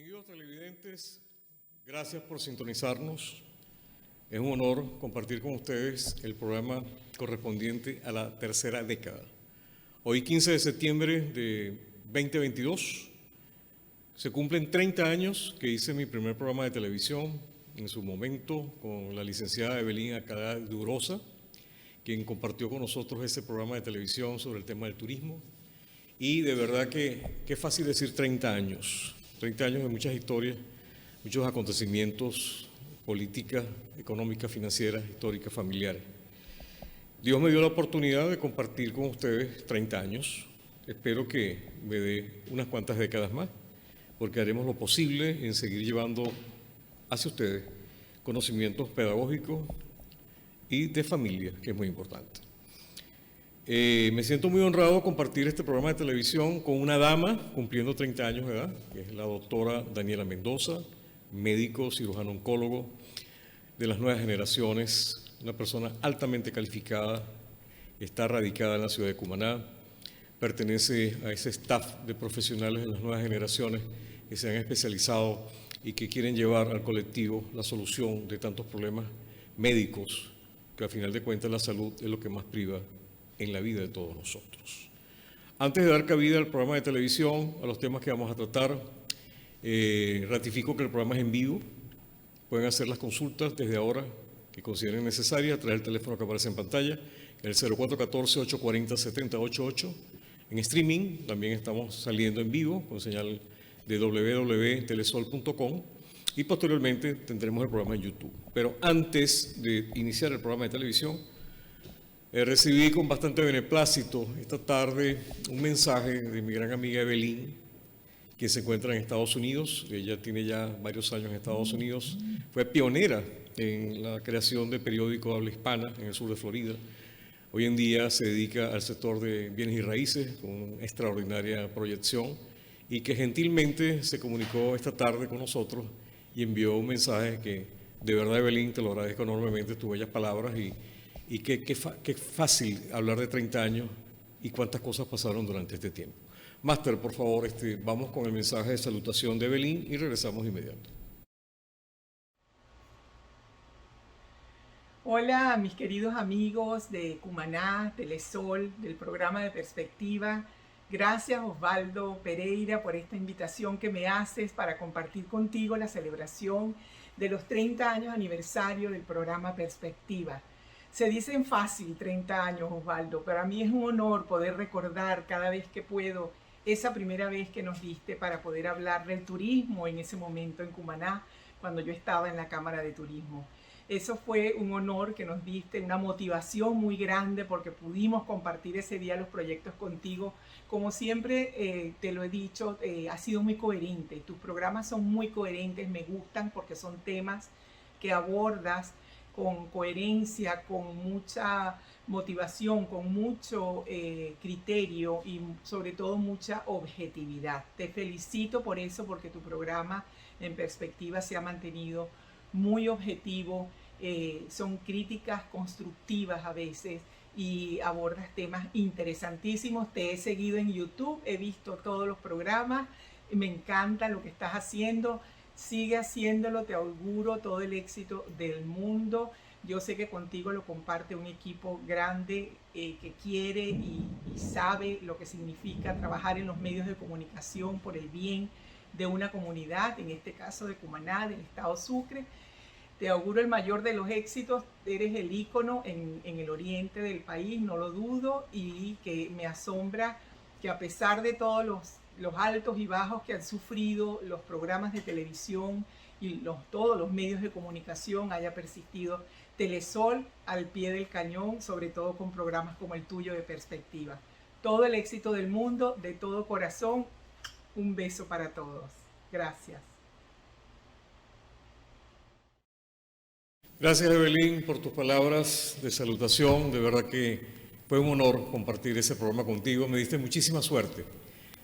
Distinguidos televidentes, gracias por sintonizarnos. Es un honor compartir con ustedes el programa correspondiente a la tercera década. Hoy, 15 de septiembre de 2022, se cumplen 30 años que hice mi primer programa de televisión, en su momento con la licenciada Evelyn Acadá de Urosa, quien compartió con nosotros ese programa de televisión sobre el tema del turismo. Y de verdad que es fácil decir 30 años. 30 años de muchas historias, muchos acontecimientos, políticas, económicas, financieras, históricas, familiares. Dios me dio la oportunidad de compartir con ustedes 30 años. Espero que me dé unas cuantas décadas más, porque haremos lo posible en seguir llevando hacia ustedes conocimientos pedagógicos y de familia, que es muy importante. Me siento muy honrado de compartir este programa de televisión con una dama cumpliendo 30 años de edad, que es la doctora Daniela Mendoza, médico, cirujano oncólogo de las nuevas generaciones, una persona altamente calificada, está radicada en la ciudad de Cumaná, pertenece a ese staff de profesionales de las nuevas generaciones que se han especializado y que quieren llevar al colectivo la solución de tantos problemas médicos, que al final de cuentas la salud es lo que más priva en la vida de todos nosotros. Antes de dar cabida al programa de televisión, a los temas que vamos a tratar, ratifico que el programa es en vivo. Pueden hacer las consultas desde ahora que consideren necesarias a través del teléfono que aparece en pantalla, el 0414-840-7088. En streaming también estamos saliendo en vivo con señal de www.telesol.com y posteriormente tendremos el programa en YouTube. Pero antes de iniciar el programa de televisión, recibí con bastante beneplácito esta tarde un mensaje de mi gran amiga Evelyn, que se encuentra en Estados Unidos. Ella tiene ya varios años en Estados Unidos. Fue pionera en la creación de periódico de habla hispana en el sur de Florida. Hoy en día se dedica al sector de bienes y raíces con una extraordinaria proyección y que gentilmente se comunicó esta tarde con nosotros y envió un mensaje que de verdad, Evelyn, te lo agradezco enormemente, tus bellas palabras y qué fácil hablar de 30 años y cuántas cosas pasaron durante este tiempo. Máster, por favor, vamos con el mensaje de salutación de Evelyn y regresamos inmediato. Hola, mis queridos amigos de Cumaná, Telesol, del programa de Perspectiva. Gracias, Osvaldo Pereira, por esta invitación que me haces para compartir contigo la celebración de los 30 años aniversario del programa Perspectiva. Se dicen fácil 30 años, Osvaldo, pero a mí es un honor poder recordar cada vez que puedo esa primera vez que nos diste para poder hablar del turismo en ese momento en Cumaná, cuando yo estaba en la Cámara de Turismo. Eso fue un honor que nos diste, una motivación muy grande porque pudimos compartir ese día los proyectos contigo. Como siempre te lo he dicho, has sido muy coherente. Tus programas son muy coherentes, me gustan porque son temas que abordas con coherencia, con mucha motivación, con mucho criterio y sobre todo mucha objetividad. Te felicito por eso, porque tu programa en Perspectiva se ha mantenido muy objetivo, son críticas constructivas a veces y abordas temas interesantísimos. Te he seguido en YouTube, he visto todos los programas, me encanta lo que estás haciendo. Sigue haciéndolo, te auguro todo el éxito del mundo. Yo sé que contigo lo comparte un equipo grande que quiere y sabe lo que significa trabajar en los medios de comunicación por el bien de una comunidad, en este caso de Cumaná, del estado Sucre. Te auguro el mayor de los éxitos, eres el ícono en el oriente del país, no lo dudo, y que me asombra que a pesar de todos los altos y bajos que han sufrido los programas de televisión y todos los medios de comunicación, haya persistido Telesol al pie del cañón, sobre todo con programas como el tuyo de Perspectiva. Todo el éxito del mundo, de todo corazón, un beso para todos. Gracias. Gracias, Evelyn, por tus palabras de salutación. De verdad que fue un honor compartir ese programa contigo. Me diste muchísima suerte.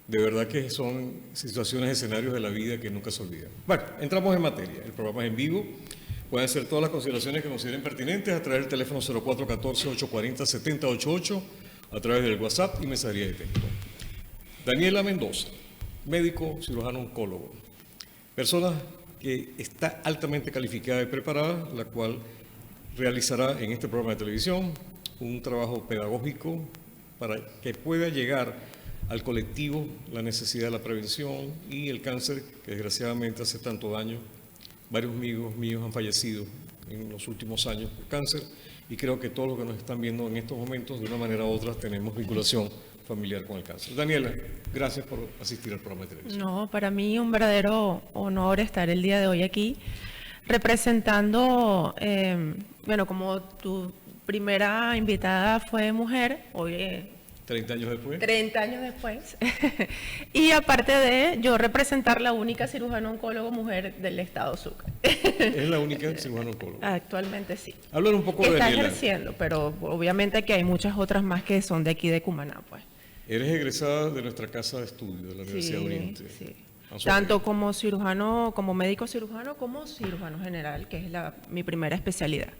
De verdad que son situaciones, escenarios de la vida que nunca se olvidan. Bueno, entramos en materia. El programa es en vivo. Pueden hacer todas las consideraciones que consideren pertinentes a través del teléfono 0414-840-7088, a través del WhatsApp y mensajería de texto. Daniela Mendoza, médico, cirujano oncólogo. Persona que está altamente calificada y preparada, la cual realizará en este programa de televisión un trabajo pedagógico para que pueda llegar al colectivo la necesidad de la prevención y el cáncer, que desgraciadamente hace tanto daño. Varios amigos míos han fallecido en los últimos años por cáncer y creo que todos los que nos están viendo en estos momentos, de una manera u otra, tenemos vinculación familiar con el cáncer. Daniela, gracias por asistir al programa de televisión. No, para mí un verdadero honor estar el día de hoy aquí representando, bueno, como tu primera invitada fue mujer, hoy 30 años después. 30 años después. Y aparte de yo representar la única cirujano oncólogo mujer del estado Sucre. Es la única cirujano oncólogo. Actualmente sí. Hablar un poco de Está Daniela. ejerciendo, pero obviamente que hay muchas otras más que son de aquí de Cumaná, pues. Eres egresada de nuestra casa de estudio, de la Universidad de Oriente. Sí. Anzoátegui. Tanto como cirujano, como médico cirujano, como cirujano general, que es mi primera especialidad.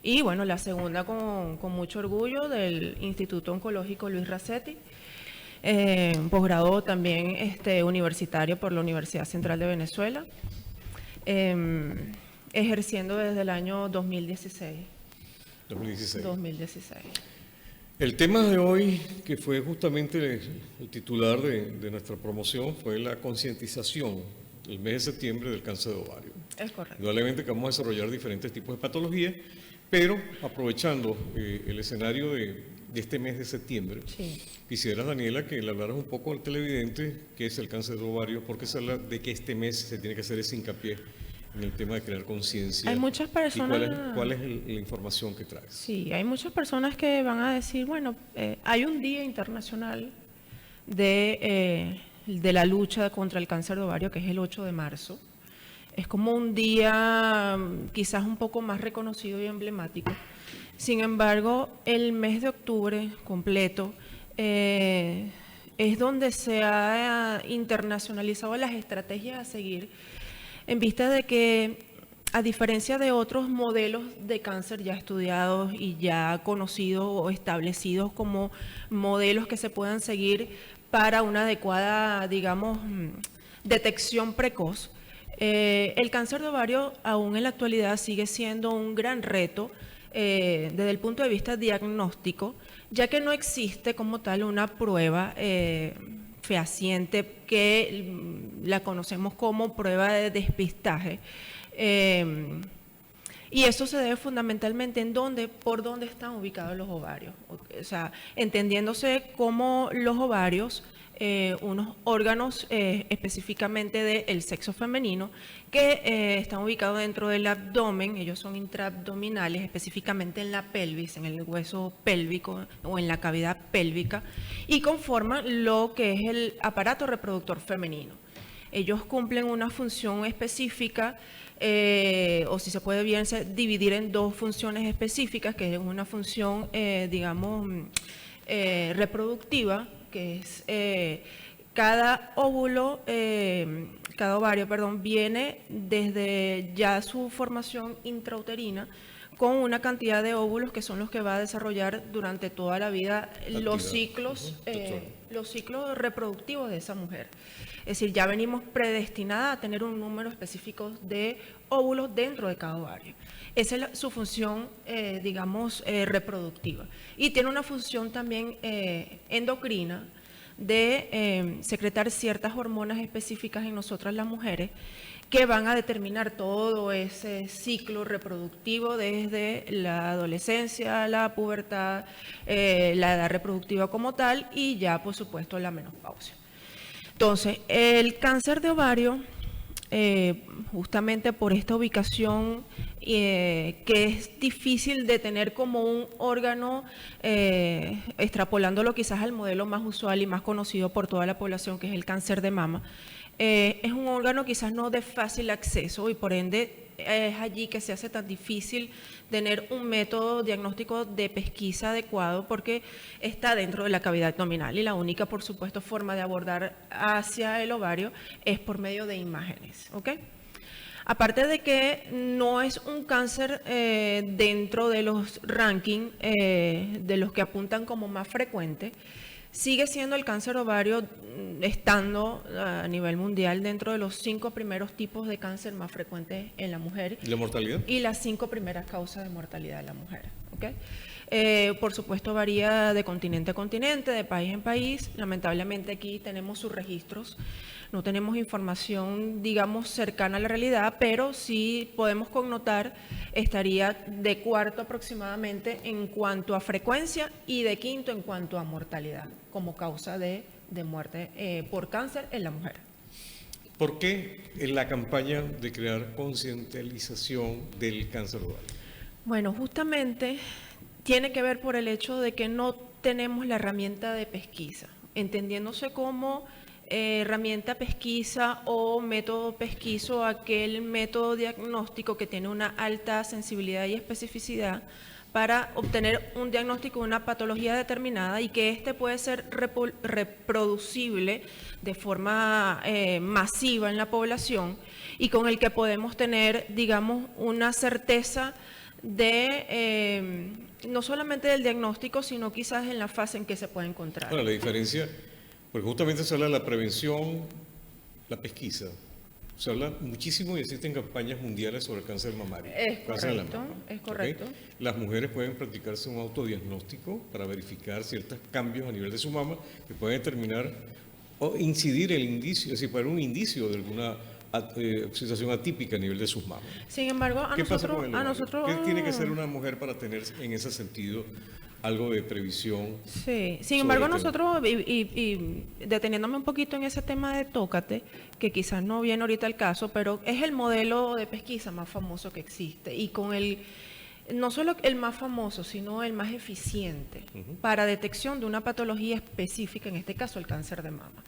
Y bueno, la segunda con mucho orgullo del Instituto Oncológico Luis Racetti, posgrado también universitario por la Universidad Central de Venezuela, ejerciendo desde el año 2016. 2016. El tema de hoy, que fue justamente el titular de nuestra promoción, fue la concientización el mes de septiembre del cáncer de ovario. Es correcto. Indudablemente que vamos a desarrollar diferentes tipos de patologías, pero aprovechando el escenario de este mes de septiembre, Sí. quisiera, Daniela, que le hablaras un poco al televidente qué es el cáncer de ovario, porque se habla de que este mes se tiene que hacer ese hincapié en el tema de crear conciencia. Hay muchas personas... ¿Y cuál es la información que traes? Sí, hay muchas personas que van a decir, bueno, hay un día internacional de la lucha contra el cáncer de ovario, que es el 8 de marzo. Es como un día quizás un poco más reconocido y emblemático. Sin embargo, el mes de octubre completo es donde se ha internacionalizado las estrategias a seguir en vista de que, a diferencia de otros modelos de cáncer ya estudiados y ya conocidos o establecidos como modelos que se puedan seguir para una adecuada, digamos, detección precoz, el cáncer de ovario aún en la actualidad sigue siendo un gran reto desde el punto de vista diagnóstico, ya que no existe como tal una prueba fehaciente que la conocemos como prueba de despistaje. Y eso se debe fundamentalmente por dónde están ubicados los ovarios. O sea, entendiéndose como los ovarios, unos órganos específicamente del sexo femenino que están ubicados dentro del abdomen, ellos son intraabdominales, específicamente en la pelvis, en el hueso pélvico o en la cavidad pélvica, y conforman lo que es el aparato reproductor femenino. Ellos cumplen una función específica, o si se puede bien dividir en dos funciones específicas, que es una función, digamos, reproductiva, que es cada óvulo, cada ovario, perdón, viene desde ya su formación intrauterina con una cantidad de óvulos que son los que va a desarrollar durante toda la vida los ciclos reproductivos de esa mujer. Es decir, ya venimos predestinadas a tener un número específico de óvulos dentro de cada ovario. Esa es su función, digamos, reproductiva. Y tiene una función también endocrina de secretar ciertas hormonas específicas en nosotras las mujeres que van a determinar todo ese ciclo reproductivo desde la adolescencia, la pubertad, la edad reproductiva como tal y ya, por supuesto, la menopausia. Entonces, el cáncer de ovario, justamente por esta ubicación que es difícil de tener como un órgano, extrapolándolo quizás al modelo más usual y más conocido por toda la población, que es el cáncer de mama, es un órgano quizás no de fácil acceso y por ende es allí que se hace tan difícil tener un método diagnóstico de pesquisa adecuado porque está dentro de la cavidad abdominal y la única, por supuesto, forma de abordar hacia el ovario es por medio de imágenes, ¿ok? Aparte de que no es un cáncer dentro de los rankings de los que apuntan como más frecuente, sigue siendo el cáncer ovario estando a nivel mundial dentro de los 5 primeros tipos de cáncer más frecuentes en la mujer. ¿Y la mortalidad? Y las 5 primeras causas de mortalidad de la mujer. ¿Okay? Por supuesto varía de continente a continente, de país en país. Lamentablemente aquí tenemos sus registros. No tenemos información, digamos, cercana a la realidad, pero sí podemos connotar, estaría de cuarto aproximadamente en cuanto a frecuencia y de quinto en cuanto a mortalidad, como causa de muerte por cáncer en la mujer. ¿Por qué en la campaña de crear concientización del cáncer ovario? Bueno, justamente tiene que ver por el hecho de que no tenemos la herramienta de pesquisa, entendiéndose como herramienta pesquisa o método pesquiso, aquel método diagnóstico que tiene una alta sensibilidad y especificidad para obtener un diagnóstico de una patología determinada y que éste puede ser reproducible de forma masiva en la población y con el que podemos tener, digamos, una certeza de no solamente del diagnóstico, sino quizás en la fase en que se puede encontrar. Bueno, la diferencia, porque justamente se habla de la prevención, la pesquisa. Se habla muchísimo y existen campañas mundiales sobre el cáncer mamario. Es cáncer de la correcto, mama, es correcto. ¿ok? Las mujeres pueden practicarse un autodiagnóstico para verificar ciertos cambios a nivel de su mama que pueden determinar o incidir el indicio, es decir, para un indicio de alguna situación atípica a nivel de sus mamas. Sin embargo, a ¿Qué pasa con el ovario? nosotros... ¿Qué tiene que ser una mujer para tener en ese sentido algo de previsión? Sí, sin embargo nosotros, y deteniéndome un poquito en ese tema de Tócate, que quizás no viene ahorita al caso, pero es el modelo de pesquisa más famoso que existe y con el, no solo el más famoso, sino el más eficiente para detección de una patología específica, en este caso el cáncer de mama.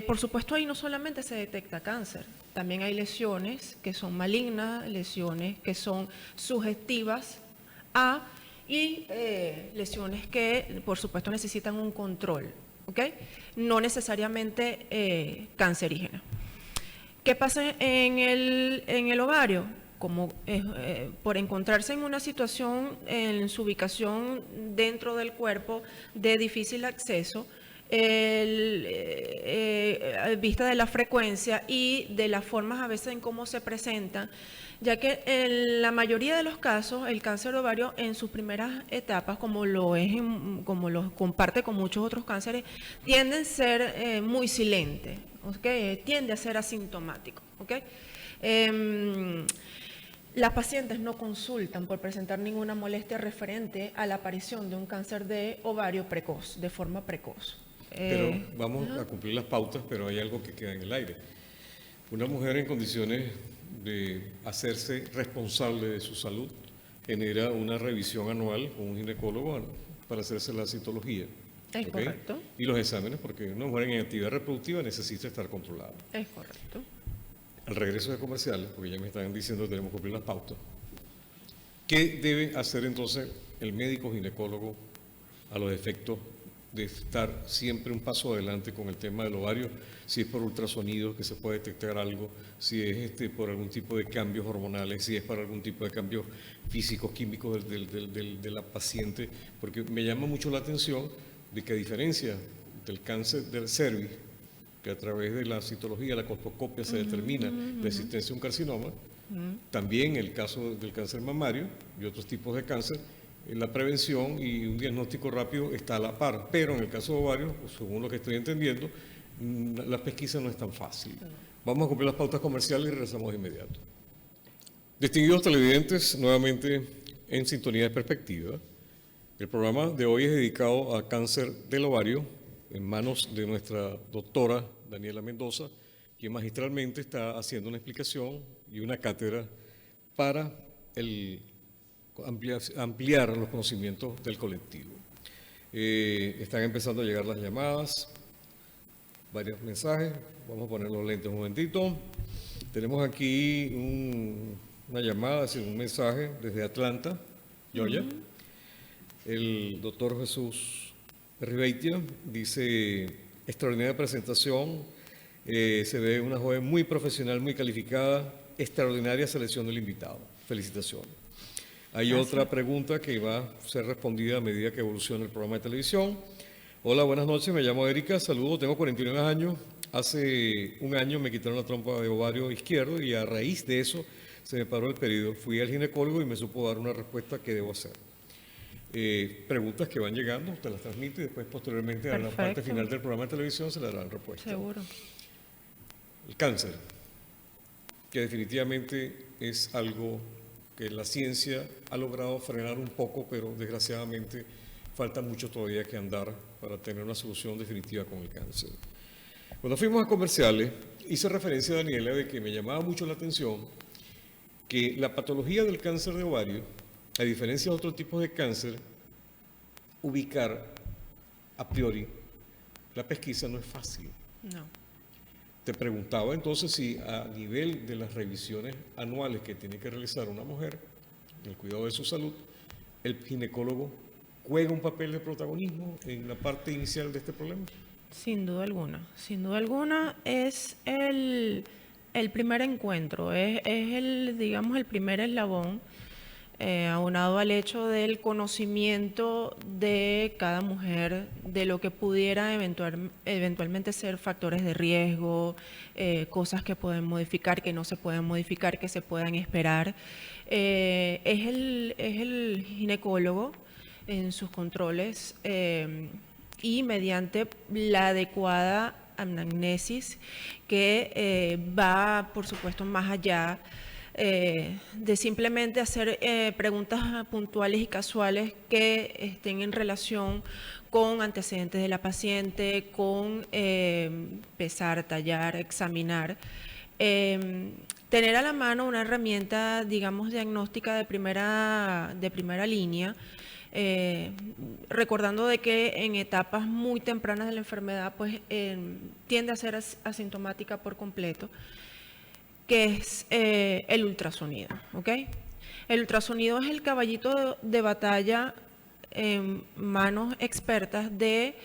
Por supuesto, ahí no solamente se detecta cáncer, también hay lesiones que son malignas, lesiones que son sugestivas y lesiones que, por supuesto, necesitan un control, ¿ok? No necesariamente cancerígenas. ¿Qué pasa en el ovario? Como por encontrarse en una situación, en su ubicación dentro del cuerpo de difícil acceso, vista de la frecuencia y de las formas a veces en cómo se presentan, ya que en la mayoría de los casos el cáncer de ovario en sus primeras etapas, como lo comparte con muchos otros cánceres, tienden a ser muy silentes, ¿okay? Tiende a ser asintomático, ¿okay? Las pacientes no consultan por presentar ninguna molestia referente a la aparición de un cáncer de ovario precoz, de forma precoz. Pero vamos a cumplir las pautas, pero hay algo que queda en el aire. Una mujer en condiciones de hacerse responsable de su salud genera una revisión anual con un ginecólogo para hacerse la citología. Es correcto. Y los exámenes, porque una mujer en actividad reproductiva necesita estar controlada. Es correcto. Al regreso de comerciales, porque ya me están diciendo que tenemos que cumplir las pautas, ¿qué debe hacer entonces el médico ginecólogo a los efectos de estar siempre un paso adelante con el tema del ovario? Si es por ultrasonidos que se puede detectar algo, si es por algún tipo de cambios hormonales, si es para algún tipo de cambios físicos, químicos de la paciente, porque me llama mucho la atención de que a diferencia del cáncer del cervix, que a través de la citología, la colposcopia se determina la existencia de un carcinoma, también el caso del cáncer mamario y otros tipos de cáncer, la prevención y un diagnóstico rápido está a la par, pero en el caso de ovario, según lo que estoy entendiendo, la pesquisa no es tan fácil. Vamos a cumplir las pautas comerciales y regresamos de inmediato. Distinguidos televidentes, nuevamente en sintonía de perspectiva, el programa de hoy es dedicado a cáncer del ovario, en manos de nuestra doctora Daniela Mendoza, quien magistralmente está haciendo una explicación y una cátedra para ampliar los conocimientos del colectivo. Están empezando a llegar las llamadas, varios mensajes. Vamos a poner los lentes un momentito. Tenemos aquí una llamada, es decir, un mensaje desde Atlanta, Georgia. El doctor Jesús Ribeitia dice: extraordinaria presentación, se ve una joven muy profesional, muy calificada, extraordinaria selección del invitado. Felicitaciones. Hay otra pregunta que va a ser respondida a medida que evolucione el programa de televisión. Hola, buenas noches, me llamo Erika, saludo, tengo 49 años. Hace un año me quitaron la trompa de ovario izquierdo y a raíz de eso se me paró el periodo. Fui al ginecólogo y me supo dar una respuesta que debo hacer. Preguntas que van llegando, te las transmito y después posteriormente a la parte final del programa de televisión se le darán respuesta. Seguro. El cáncer, que definitivamente es algo que la ciencia ha logrado frenar un poco, pero desgraciadamente falta mucho todavía que andar para tener una solución definitiva con el cáncer. Cuando fuimos a comerciales, hice referencia a Daniela de que me llamaba mucho la atención que la patología del cáncer de ovario, a diferencia de otros tipos de cáncer, ubicar a priori la pesquisa no es fácil. No. Te preguntaba entonces si a nivel de las revisiones anuales que tiene que realizar una mujer, el cuidado de su salud, el ginecólogo juega un papel de protagonismo en la parte inicial de este problema. Sin duda alguna es el primer encuentro, es el, digamos, el primer eslabón, aunado al hecho del conocimiento de cada mujer, de lo que pudiera eventualmente ser factores de riesgo, cosas que pueden modificar, que no se pueden modificar, que se puedan esperar. Es el ginecólogo en sus controles y mediante la adecuada anamnesis que va, por supuesto, más allá de simplemente hacer preguntas puntuales y casuales que estén en relación con antecedentes de la paciente, con pesar, tallar, examinar. Tener a la mano una herramienta, digamos, diagnóstica de primera línea, recordando de que en etapas muy tempranas de la enfermedad pues tiende a ser asintomática por completo, que es el ultrasonido, ¿ok? El ultrasonido es el caballito de batalla en manos expertas de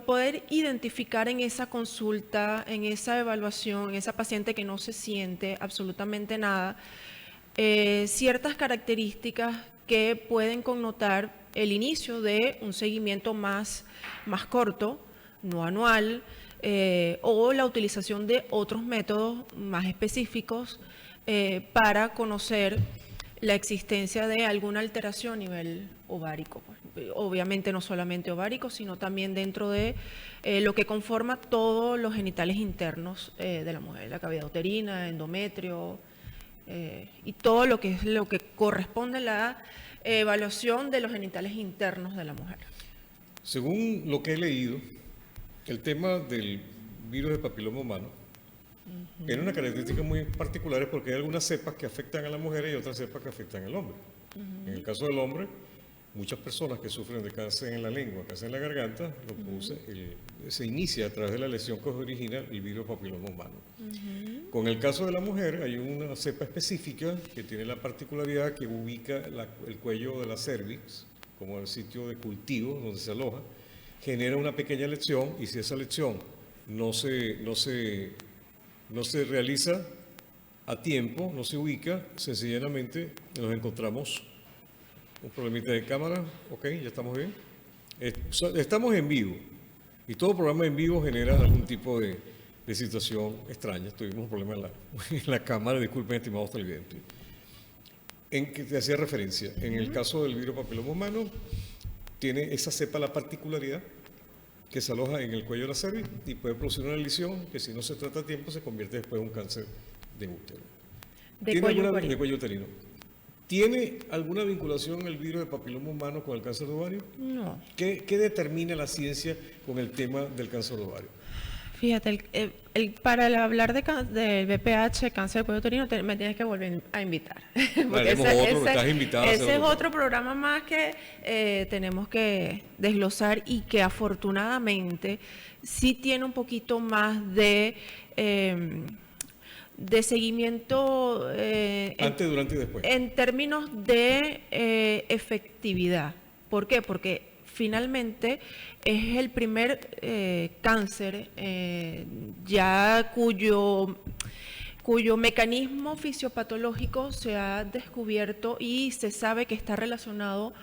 poder identificar en esa consulta, en esa evaluación, en esa paciente que no se siente absolutamente nada, ciertas características que pueden connotar el inicio de un seguimiento más corto, no anual, o la utilización de otros métodos más específicos para conocer la existencia de alguna alteración a nivel ovárico. Obviamente no solamente ovárico, sino también dentro de lo que conforma todos los genitales internos de la mujer, la cavidad uterina, endometrio, y todo lo que corresponde a la evaluación de los genitales internos de la mujer. Según lo que he leído, el tema del virus de papiloma humano tiene una característica muy particular porque hay algunas cepas que afectan a la mujer y otras cepas que afectan al hombre. En el caso del hombre, muchas personas que sufren de cáncer en la lengua, cáncer en la garganta, lo produce se inicia a través de la lesión que origina el virus de papiloma humano. Con el caso de la mujer hay una cepa específica que tiene la particularidad que ubica el cuello de la cervix como el sitio de cultivo donde se aloja, genera una pequeña lesión y si esa lesión no se realiza a tiempo, no se ubica, sencillamente nos encontramos un problemita de cámara. Ok, ya estamos bien. Estamos en vivo y todo programa en vivo genera algún tipo de situación extraña. Tuvimos un problema en la cámara, disculpen, estimados televidentes. En que te hacía referencia, en el caso del virus papiloma humano, tiene esa cepa la particularidad que se aloja en el cuello de la cervix y puede producir una lesión que si no se trata a tiempo se convierte después en un cáncer de útero. De cuello uterino. ¿Tiene alguna vinculación el virus de papiloma humano con el cáncer de ovario? No. ¿Qué determina la ciencia con el tema del cáncer de ovario? Fíjate, para hablar de BPH, cáncer de cuello uterino, me tienes que volver a invitar. Porque ese es otro programa más que tenemos que desglosar y que afortunadamente sí tiene un poquito más de seguimiento antes, durante y después. En términos de efectividad. ¿Por qué? Porque finalmente es el primer cáncer ya cuyo mecanismo fisiopatológico se ha descubierto y se sabe que está relacionado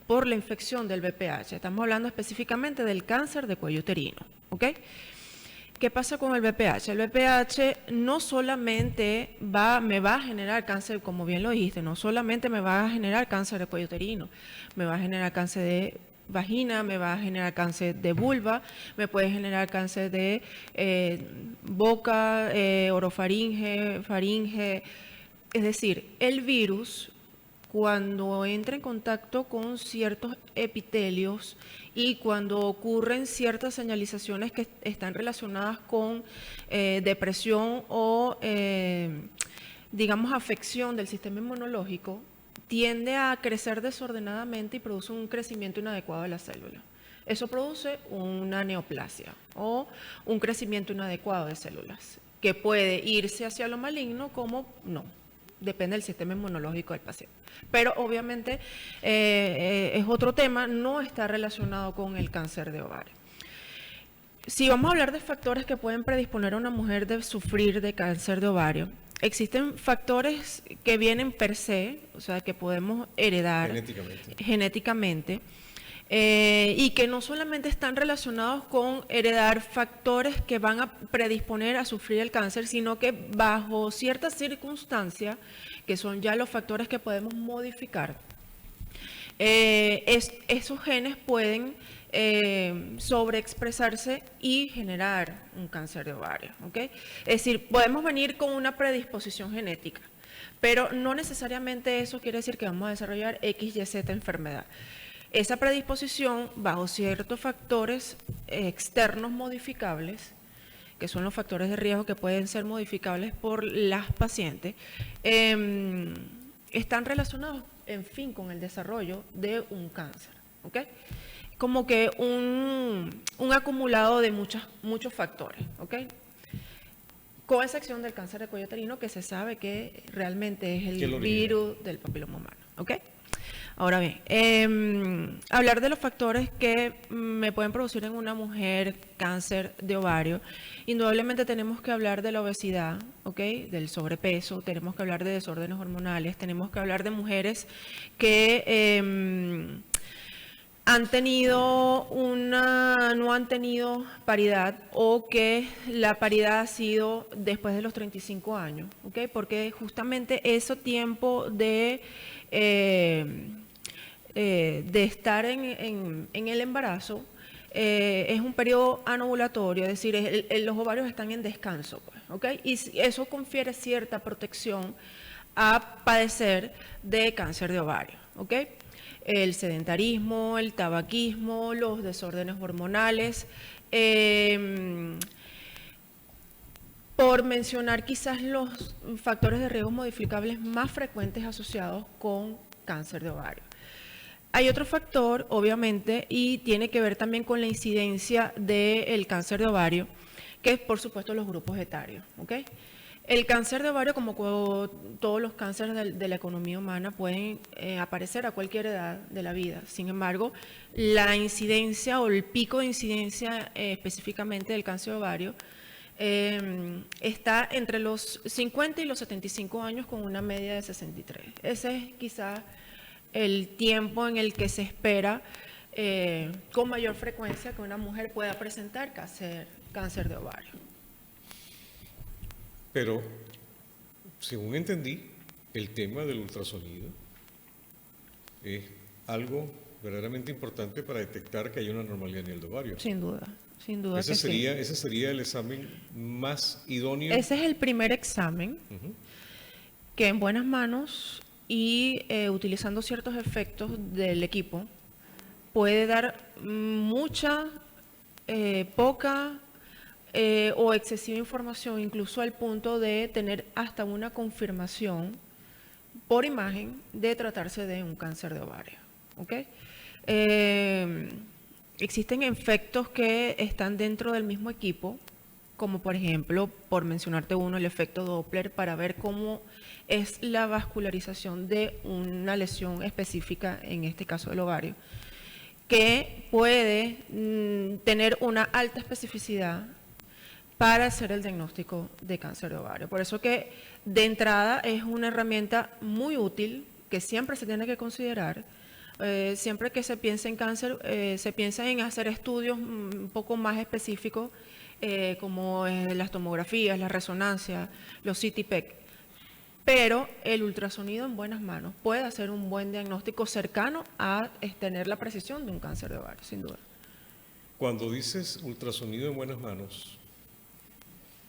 por la infección del VPH. Estamos hablando específicamente del cáncer de cuello uterino, ¿ok? ¿Qué pasa con el VPH? El VPH no solamente me va a generar cáncer, como bien lo dijiste, no solamente me va a generar cáncer de cuello uterino, me va a generar cáncer de vagina, me va a generar cáncer de vulva, me puede generar cáncer de boca, orofaringe, faringe. Es decir, el virus, cuando entra en contacto con ciertos epitelios y cuando ocurren ciertas señalizaciones que están relacionadas con depresión o, digamos, afección del sistema inmunológico, tiende a crecer desordenadamente y produce un crecimiento inadecuado de la célula. Eso produce una neoplasia o un crecimiento inadecuado de células, que puede irse hacia lo maligno como no. Depende del sistema inmunológico del paciente. Pero obviamente es otro tema, no está relacionado con el cáncer de ovario. Si vamos a hablar de factores que pueden predisponer a una mujer de sufrir de cáncer de ovario, existen factores que vienen per se, o sea, que podemos heredar genéticamente y que no solamente están relacionados con heredar factores que van a predisponer a sufrir el cáncer, sino que bajo ciertas circunstancias, que son ya los factores que podemos modificar, esos genes pueden sobreexpresarse y generar un cáncer de ovario, ¿ok? Es decir, podemos venir con una predisposición genética, pero no necesariamente eso quiere decir que vamos a desarrollar X, Y, Z enfermedad. Esa predisposición, bajo ciertos factores externos modificables, que son los factores de riesgo que pueden ser modificables por las pacientes, están relacionados, en fin, con el desarrollo de un cáncer, ¿ok? Como que un acumulado de muchos factores, ¿ok? Con excepción del cáncer de cuello uterino, que se sabe que realmente es el virus del papiloma humano, ¿ok? Ahora bien, hablar de los factores que me pueden producir en una mujer cáncer de ovario, indudablemente tenemos que hablar de la obesidad, ¿ok? Del sobrepeso, tenemos que hablar de desórdenes hormonales, tenemos que hablar de mujeres que no han tenido paridad o que la paridad ha sido después de los 35 años, ¿ok? Porque justamente ese tiempo de estar en el embarazo es un periodo anovulatorio, es decir, los ovarios están en descanso, pues, ¿ok? Y eso confiere cierta protección a padecer de cáncer de ovario, ¿ok? El sedentarismo, el tabaquismo, los desórdenes hormonales, por mencionar quizás los factores de riesgo modificables más frecuentes asociados con cáncer de ovario. Hay otro factor, obviamente, y tiene que ver también con la incidencia del cáncer de ovario, que es, por supuesto, los grupos etarios, ¿ok? El cáncer de ovario, como todos los cánceres de la economía humana, pueden aparecer a cualquier edad de la vida. Sin embargo, la incidencia o el pico de incidencia específicamente del cáncer de ovario está entre los 50 y los 75 años con una media de 63. Ese es quizás el tiempo en el que se espera con mayor frecuencia que una mujer pueda presentar cáncer de ovario. Pero, según entendí, el tema del ultrasonido es algo verdaderamente importante para detectar que hay una anormalidad en el ovario. Sin duda, sin duda. Ese sería el examen más idóneo. Ese es el primer examen que en buenas manos y utilizando ciertos efectos del equipo puede dar mucha, poca o excesiva información, incluso al punto de tener hasta una confirmación por imagen de tratarse de un cáncer de ovario, ¿ok? Existen efectos que están dentro del mismo equipo, como por ejemplo, por mencionarte uno, el efecto Doppler para ver cómo es la vascularización de una lesión específica, en este caso del ovario, que puede tener una alta especificidad para hacer el diagnóstico de cáncer de ovario. Por eso que de entrada es una herramienta muy útil que siempre se tiene que considerar Siempre que se piensa en cáncer, se piensa en hacer estudios un poco más específicos, como las tomografías, la resonancia, los CT PET. Pero el ultrasonido en buenas manos puede hacer un buen diagnóstico cercano a tener la precisión de un cáncer de ovario, sin duda. Cuando dices ultrasonido en buenas manos,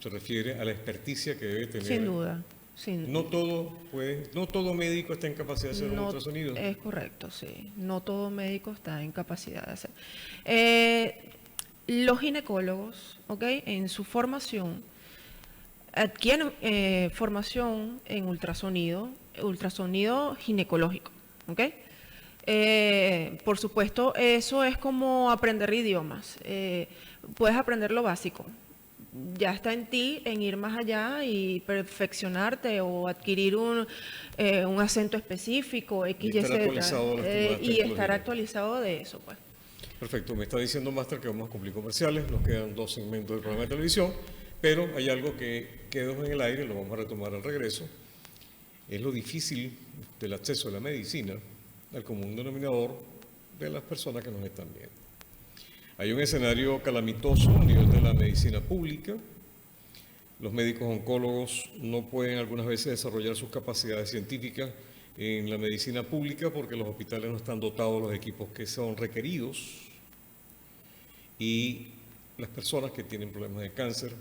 se refiere a la experticia que debe tener. Sin duda. No todo médico está en capacidad de hacer un ultrasonido. Es correcto, sí. No todo médico está en capacidad de hacer. Los ginecólogos, ¿ok? En su formación, adquieren formación en ultrasonido ginecológico, ¿ok? Por supuesto, eso es como aprender idiomas. Puedes aprender lo básico. Ya está en ti en ir más allá y perfeccionarte o adquirir un acento específico, X, Y, Z, y estar actualizado de eso, pues. Perfecto, me está diciendo Máster que vamos a cumplir comerciales, nos quedan 2 segmentos del programa de televisión, pero hay algo que quedó en el aire, lo vamos a retomar al regreso, es lo difícil del acceso a la medicina al común denominador de las personas que nos están viendo. Hay un escenario calamitoso a nivel de la medicina pública. Los médicos oncólogos no pueden algunas veces desarrollar sus capacidades científicas en la medicina pública porque los hospitales no están dotados de los equipos que son requeridos. Y las personas que tienen problemas de cáncer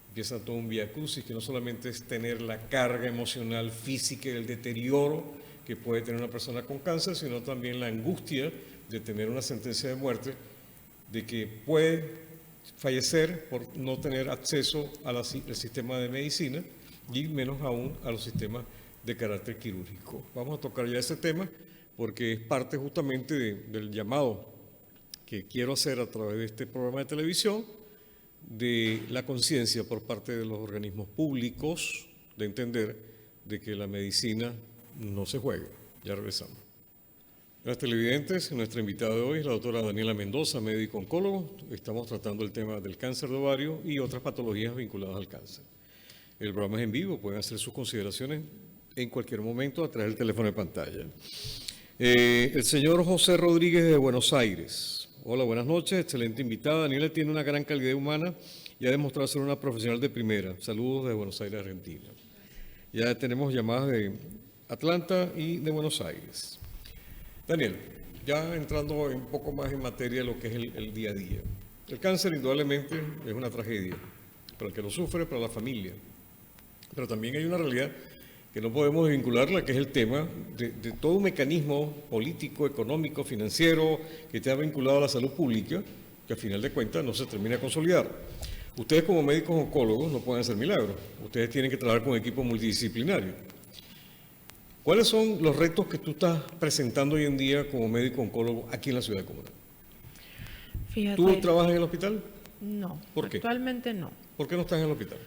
empiezan todo un vía crucis que no solamente es tener la carga emocional, física y el deterioro que puede tener una persona con cáncer, sino también la angustia de tener una sentencia de muerte, de que puede fallecer por no tener acceso al sistema de medicina y menos aún a los sistemas de carácter quirúrgico. Vamos a tocar ya ese tema porque es parte justamente del llamado que quiero hacer a través de este programa de televisión de la conciencia por parte de los organismos públicos de entender de que la medicina no se juega. Ya regresamos. Las televidentes, nuestra invitada de hoy es la doctora Daniela Mendoza, médico oncólogo. Estamos tratando el tema del cáncer de ovario y otras patologías vinculadas al cáncer. El programa es en vivo, pueden hacer sus consideraciones en cualquier momento a través del teléfono de pantalla. El señor José Rodríguez de Buenos Aires. Hola, buenas noches, excelente invitada. Daniela tiene una gran calidad humana y ha demostrado ser una profesional de primera. Saludos de Buenos Aires, Argentina. Ya tenemos llamadas de Atlanta y de Buenos Aires. Daniel, ya entrando un poco más en materia de lo que es el día a día. El cáncer indudablemente es una tragedia para el que lo sufre, para la familia. Pero también hay una realidad que no podemos vincularla, que es el tema de todo un mecanismo político, económico, financiero, que está vinculado a la salud pública, que a final de cuentas no se termina de consolidar. Ustedes como médicos oncólogos no pueden hacer milagros. Ustedes tienen que trabajar con equipos multidisciplinarios. ¿Cuáles son los retos que tú estás presentando hoy en día como médico oncólogo aquí en la ciudad de Cumaná? Fíjate, ¿Tú trabajas en el hospital? No, ¿Por qué? Actualmente no. ¿Por qué no estás en el hospital?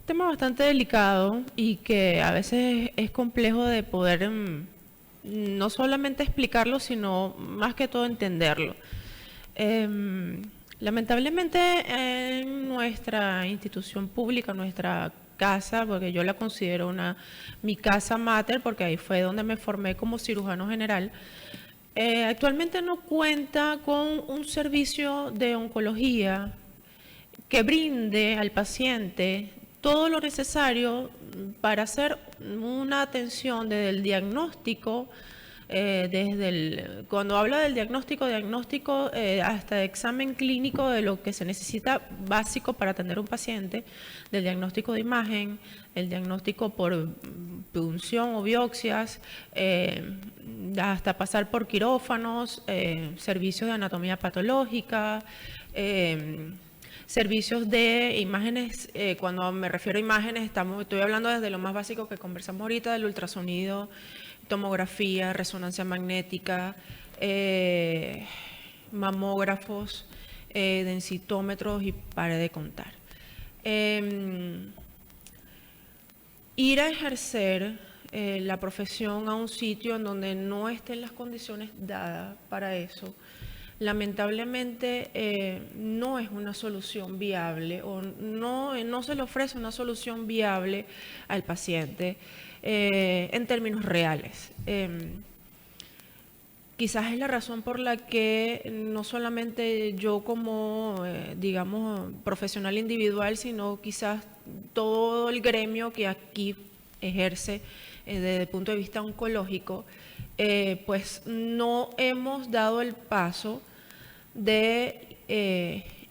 Tema bastante delicado y que a veces es complejo de poder no solamente explicarlo, sino más que todo entenderlo. Lamentablemente en nuestra institución pública, nuestra casa, porque yo la considero mi casa mater, porque ahí fue donde me formé como cirujano general, actualmente no cuenta con un servicio de oncología que brinde al paciente todo lo necesario para hacer una atención desde el diagnóstico, cuando habla del diagnóstico hasta examen clínico de lo que se necesita básico para atender a un paciente, del diagnóstico de imagen, el diagnóstico por punción o biopsias, hasta pasar por quirófanos, servicios de anatomía patológica, servicios de imágenes. Cuando me refiero a imágenes, estoy hablando desde lo más básico que conversamos ahorita, del ultrasonido, tomografía, resonancia magnética, mamógrafos, densitómetros y pare de contar. Ir a ejercer la profesión a un sitio en donde no estén las condiciones dadas para eso, lamentablemente no es una solución viable o no se le ofrece una solución viable al paciente en términos reales. Quizás es la razón por la que no solamente yo como, digamos, profesional individual, sino quizás todo el gremio que aquí ejerce desde el punto de vista oncológico, pues no hemos dado el paso de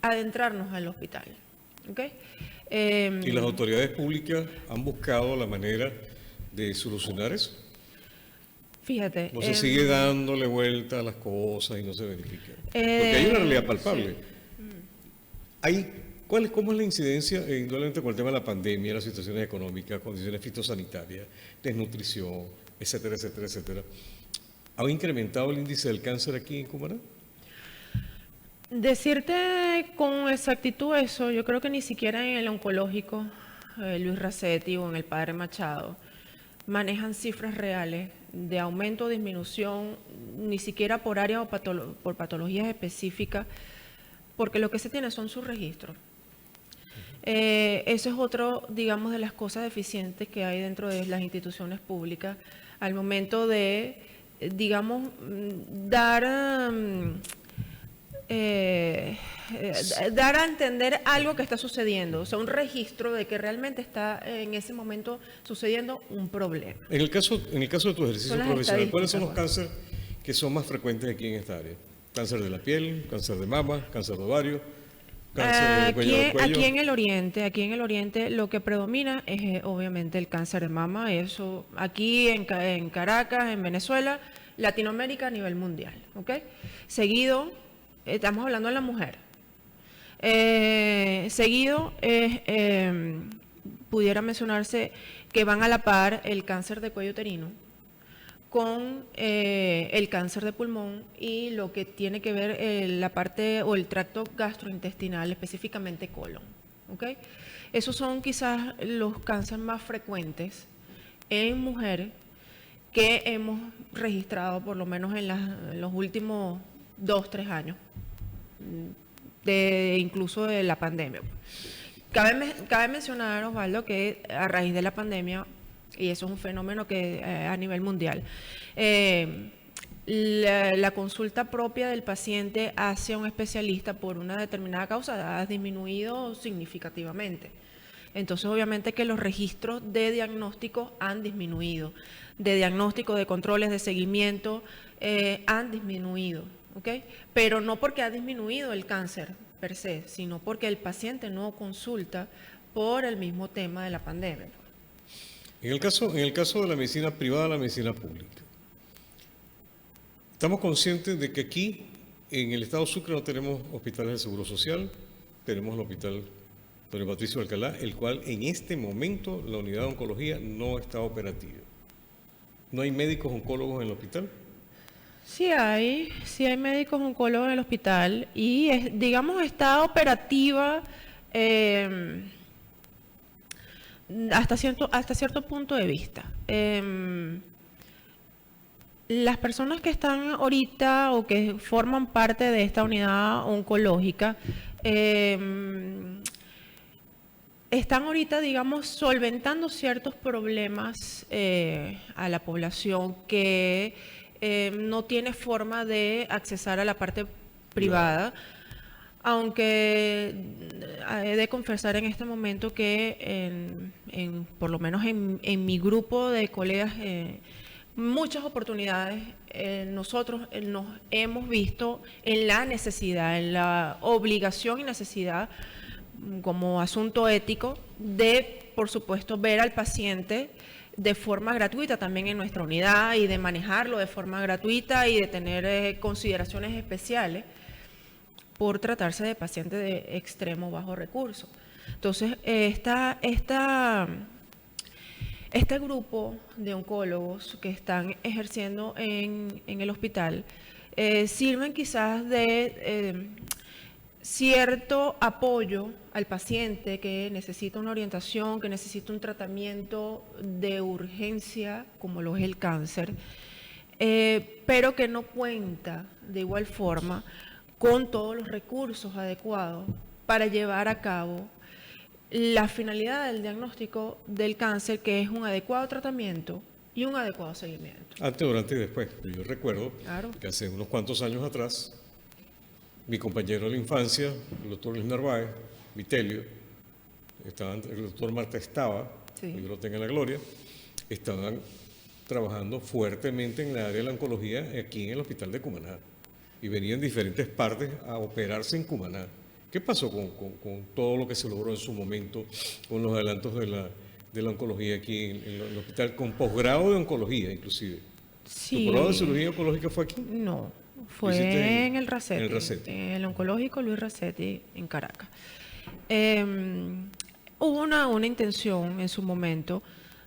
adentrarnos al hospital. ¿Okay? ¿Y las autoridades públicas han buscado la manera de solucionar eso? Fíjate. No se sigue dándole vuelta a las cosas y no se verifica. Porque hay una realidad palpable. Sí. ¿Cómo es la incidencia, indudablemente con el tema de la pandemia, las situaciones económicas, condiciones fitosanitarias, desnutrición, etcétera, etcétera, etcétera? ¿Ha incrementado el índice del cáncer aquí en Cumaná? Decirte con exactitud eso, yo creo que ni siquiera en el oncológico, Luis Racetti o en el Padre Machado, manejan cifras reales de aumento o disminución, ni siquiera por área o por patologías específicas, porque lo que se tiene son sus registros. Eso es otro, digamos, de las cosas deficientes que hay dentro de las instituciones públicas al momento de, digamos, dar a entender algo que está sucediendo, o sea, un registro de que realmente está en ese momento sucediendo un problema. En el caso de tu ejercicio profesional, ¿cuáles son los cánceres que son más frecuentes aquí en esta área? ¿Cáncer de la piel, cáncer de mama, cáncer de ovario, cáncer del cuello? Aquí en el oriente lo que predomina es obviamente el cáncer de mama, eso aquí en Caracas, en Venezuela, Latinoamérica a nivel mundial, ¿ok? Seguido, estamos hablando de la mujer. Seguido, pudiera mencionarse que van a la par el cáncer de cuello uterino con el cáncer de pulmón y lo que tiene que ver la parte o el tracto gastrointestinal, específicamente colon. ¿Okay? Esos son quizás los cánceres más frecuentes en mujeres que hemos registrado por lo menos en los últimos 2-3 años, incluso de la pandemia. Cabe mencionar, Osvaldo, que a raíz de la pandemia, y eso es un fenómeno que a nivel mundial, la consulta propia del paciente hacia un especialista por una determinada causa ha disminuido significativamente. Entonces, obviamente que los registros de diagnóstico han disminuido, de diagnóstico, de controles, de seguimiento, han disminuido, ¿ok? Pero no porque ha disminuido el cáncer per se, sino porque el paciente no consulta por el mismo tema de la pandemia. En el caso de la medicina privada, la medicina pública, estamos conscientes de que aquí, en el estado Sucre, no tenemos hospitales de seguro social, tenemos el hospital Don Patricio Alcalá, el cual en este momento la unidad de oncología no está operativa. ¿No hay médicos oncólogos en el hospital? Sí hay médicos oncólogos en el hospital y, digamos, está operativa hasta cierto punto de vista. Las personas que están ahorita o que forman parte de esta unidad oncológica están ahorita, digamos, solventando ciertos problemas a la población que no tiene forma de accesar a la parte privada, aunque he de confesar en este momento que por lo menos en mi grupo de colegas, muchas oportunidades nosotros nos hemos visto en la necesidad, en la obligación y necesidad como asunto ético de, por supuesto, ver al paciente de forma gratuita también en nuestra unidad y de manejarlo de forma gratuita y de tener consideraciones especiales por tratarse de pacientes de extremo bajo recurso. Entonces, este grupo de oncólogos que están ejerciendo en el hospital sirven quizás de cierto apoyo al paciente que necesita una orientación, que necesita un tratamiento de urgencia, como lo es el cáncer, pero que no cuenta de igual forma con todos los recursos adecuados para llevar a cabo la finalidad del diagnóstico del cáncer, que es un adecuado tratamiento y un adecuado seguimiento. Antes, durante y después. Yo recuerdo Claro. que hace unos cuantos años atrás, mi compañero de la infancia, el doctor Luis Narváez, Vitelio, el doctor Marta estaba, Sí. que Dios lo tenga en la gloria, estaban trabajando fuertemente en la área de la oncología aquí en el hospital de Cumaná. Y venían diferentes partes a operarse en Cumaná. ¿Qué pasó con todo lo que se logró en su momento, con los adelantos de la oncología aquí en el hospital, con posgrado de oncología inclusive? Sí. ¿Tu posgrado de cirugía oncológica fue aquí? No, ¿Lo fue hiciste en el Racetti, en el Racetti? en el oncológico Luis Racetti en Caracas. Hubo una intención en su momento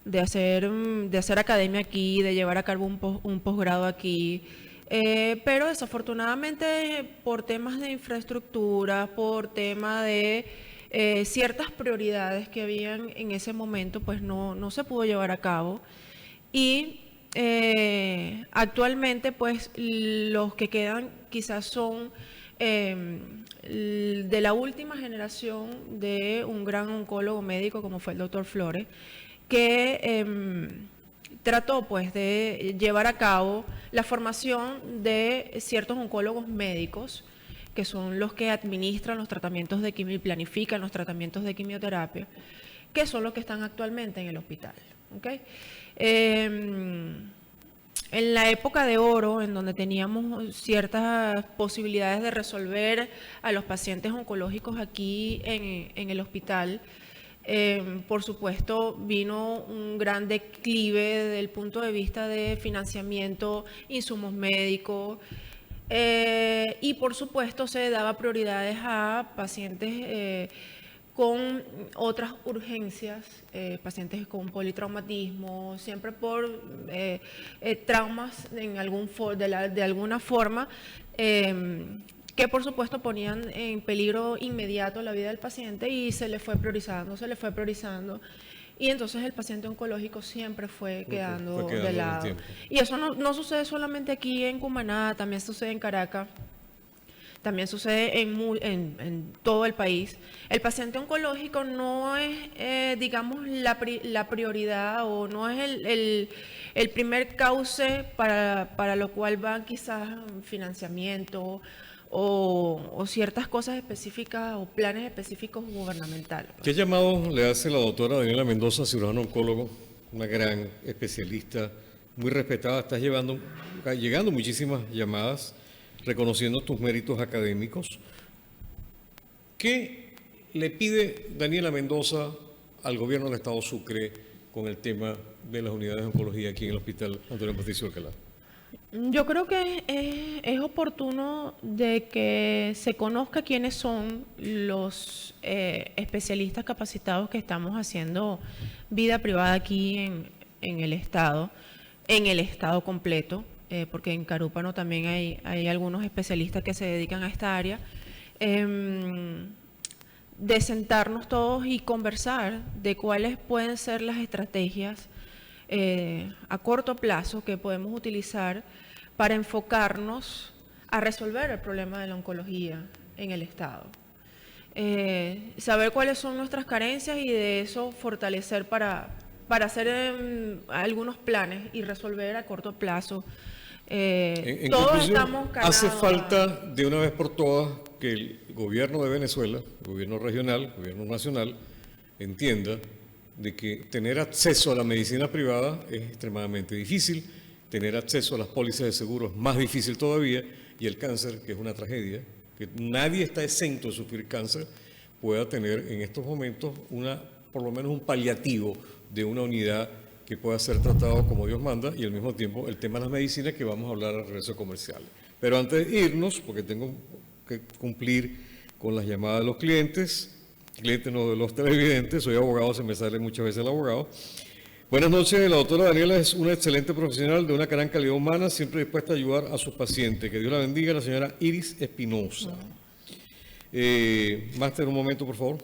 de hacer academia aquí, de llevar a cabo un posgrado aquí, pero desafortunadamente por temas de infraestructura, por tema de ciertas prioridades que habían en ese momento, pues no se pudo llevar a cabo. Y actualmente, pues los que quedan quizás son de la última generación de un gran oncólogo médico como fue el doctor Flores, que trató pues de llevar a cabo la formación de ciertos oncólogos médicos, que son los que administran los tratamientos de quimio y planifican los tratamientos de quimioterapia, que son los que están actualmente en el hospital. ¿Okay? En la época de oro, en donde teníamos ciertas posibilidades de resolver a los pacientes oncológicos aquí en el hospital, por supuesto vino un gran declive desde el punto de vista de financiamiento, insumos médicos, y por supuesto se daba prioridades a pacientes con otras urgencias, pacientes con politraumatismo, siempre por traumas de alguna forma, que por supuesto ponían en peligro inmediato la vida del paciente, y se le fue priorizando. Y entonces el paciente oncológico siempre fue quedando de lado. Y eso no sucede solamente aquí en Cumaná, también sucede en Caracas. También sucede en todo el país. El paciente oncológico no es, digamos, la prioridad, o no es el primer cauce para lo cual va quizás financiamiento o ciertas cosas específicas o planes específicos gubernamentales. ¿Qué llamado le hace la doctora Daniela Mendoza, cirujano oncólogo, una gran especialista, muy respetada? Estás llegando muchísimas llamadas reconociendo tus méritos académicos. ¿Qué le pide Daniela Mendoza al gobierno del Estado Sucre con el tema de las unidades de oncología aquí en el Hospital Antonio Patricio Alcalá? Yo creo que es oportuno de que se conozca quiénes son los especialistas capacitados que estamos haciendo vida privada aquí en el Estado completo, porque en Carúpano también hay algunos especialistas que se dedican a esta área, de sentarnos todos y conversar de cuáles pueden ser las estrategias a corto plazo que podemos utilizar para enfocarnos a resolver el problema de la oncología en el Estado. Saber cuáles son nuestras carencias y de eso fortalecer para hacer algunos planes y resolver a corto plazo. En Todos estamos ganados. Hace falta de una vez por todas que el gobierno de Venezuela, el gobierno regional, el gobierno nacional, entienda de que tener acceso a la medicina privada es extremadamente difícil, tener acceso a las pólizas de seguro es más difícil todavía, y el cáncer, que es una tragedia, que nadie está exento de sufrir cáncer, pueda tener en estos momentos por lo menos un paliativo de una unidad que pueda ser tratado como Dios manda, y al mismo tiempo el tema de las medicinas, que vamos a hablar al regreso comercial. Pero antes de irnos, porque tengo que cumplir con las llamadas de los clientes no de los televidentes, soy abogado, se me sale muchas veces el abogado. Buenas noches, la doctora Daniela es una excelente profesional de una gran calidad humana, siempre dispuesta a ayudar a sus pacientes. Que Dios la bendiga, la señora Iris Espinosa. Máster, un momento, por favor.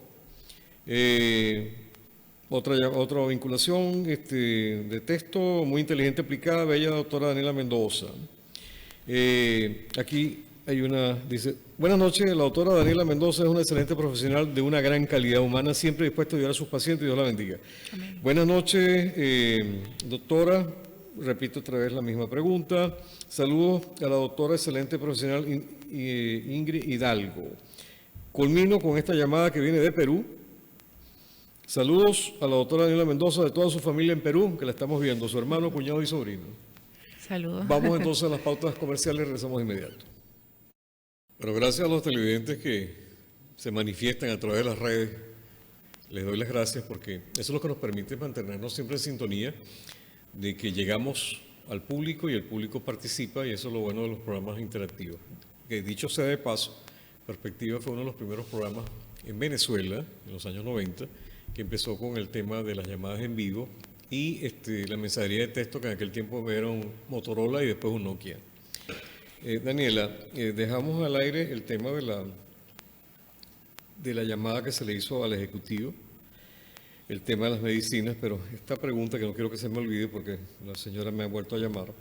Otra vinculación de texto, muy inteligente, aplicada, bella doctora Daniela Mendoza. Aquí hay una, dice, buenas noches, la doctora Daniela Mendoza es una excelente profesional de una gran calidad humana, siempre dispuesta a ayudar a sus pacientes, Dios la bendiga. Amén. Buenas noches, doctora, repito otra vez la misma pregunta. Saludos a la doctora excelente profesional Ingrid Hidalgo. Culmino con esta llamada que viene de Perú. Saludos a la doctora Daniela Mendoza, de toda su familia en Perú, que la estamos viendo, su hermano, cuñado y sobrino. Saludos. Vamos entonces a las pautas comerciales y regresamos de inmediato. Pero gracias a los televidentes que se manifiestan a través de las redes, les doy las gracias porque eso es lo que nos permite mantenernos siempre en sintonía de que llegamos al público y el público participa, y eso es lo bueno de los programas interactivos. Que dicho sea de paso, Perspectiva fue uno de los primeros programas en Venezuela, en los años 90, que empezó con el tema de las llamadas en vivo y la mensajería de texto, que en aquel tiempo era un Motorola y después un Nokia. Daniela, dejamos al aire el tema de la llamada que se le hizo al Ejecutivo, el tema de las medicinas, pero esta pregunta que no quiero que se me olvide porque la señora me ha vuelto a llamar,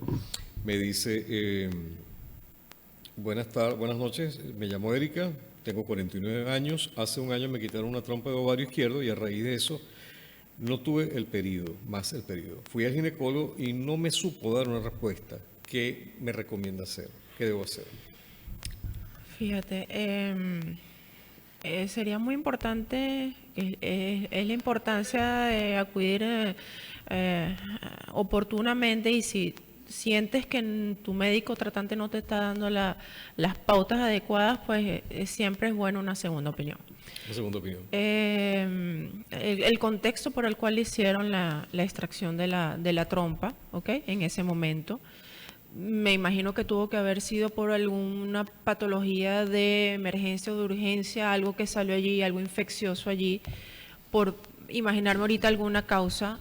me dice, buenas noches, me llamo Erika, tengo 49 años, hace un año me quitaron una trompa de ovario izquierdo y a raíz de eso no tuve el periodo. Fui al ginecólogo y no me supo dar una respuesta. ¿Qué me recomienda hacer? ¿Qué debo hacer? Fíjate, sería muy importante, es la importancia de acudir oportunamente, y si sientes que tu médico tratante no te está dando las pautas adecuadas, pues siempre es bueno una segunda opinión. Una segunda opinión. El contexto por el cual hicieron la extracción de la trompa, ¿ok? En ese momento, me imagino que tuvo que haber sido por alguna patología de emergencia o de urgencia, algo que salió allí, algo infeccioso allí, por imaginarme ahorita alguna causa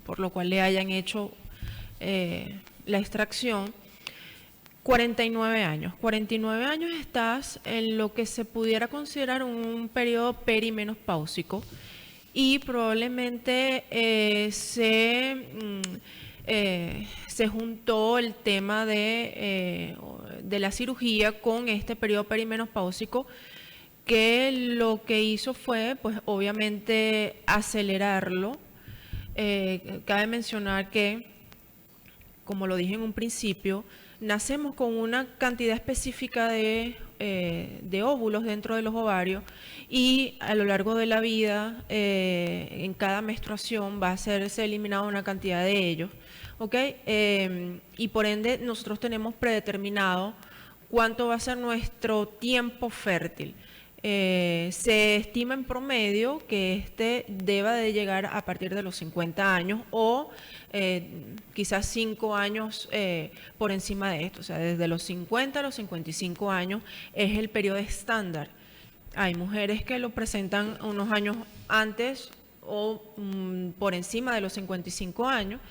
por lo cual le hayan hecho la extracción. 49 años. 49 años estás en lo que se pudiera considerar un periodo perimenopáusico, y probablemente se juntó el tema de la cirugía con este periodo perimenopáusico, que lo que hizo fue, pues obviamente, acelerarlo. Cabe mencionar que, como lo dije en un principio, nacemos con una cantidad específica de óvulos dentro de los ovarios, y a lo largo de la vida, en cada menstruación va a serse eliminada una cantidad de ellos, ¿ok? Y por ende nosotros tenemos predeterminado cuánto va a ser nuestro tiempo fértil. Se estima en promedio que deba de llegar a partir de los 50 años o quizás 5 años por encima de esto. O sea, desde los 50 a los 55 años es el periodo estándar. Hay mujeres que lo presentan unos años antes o por encima de los 55 años.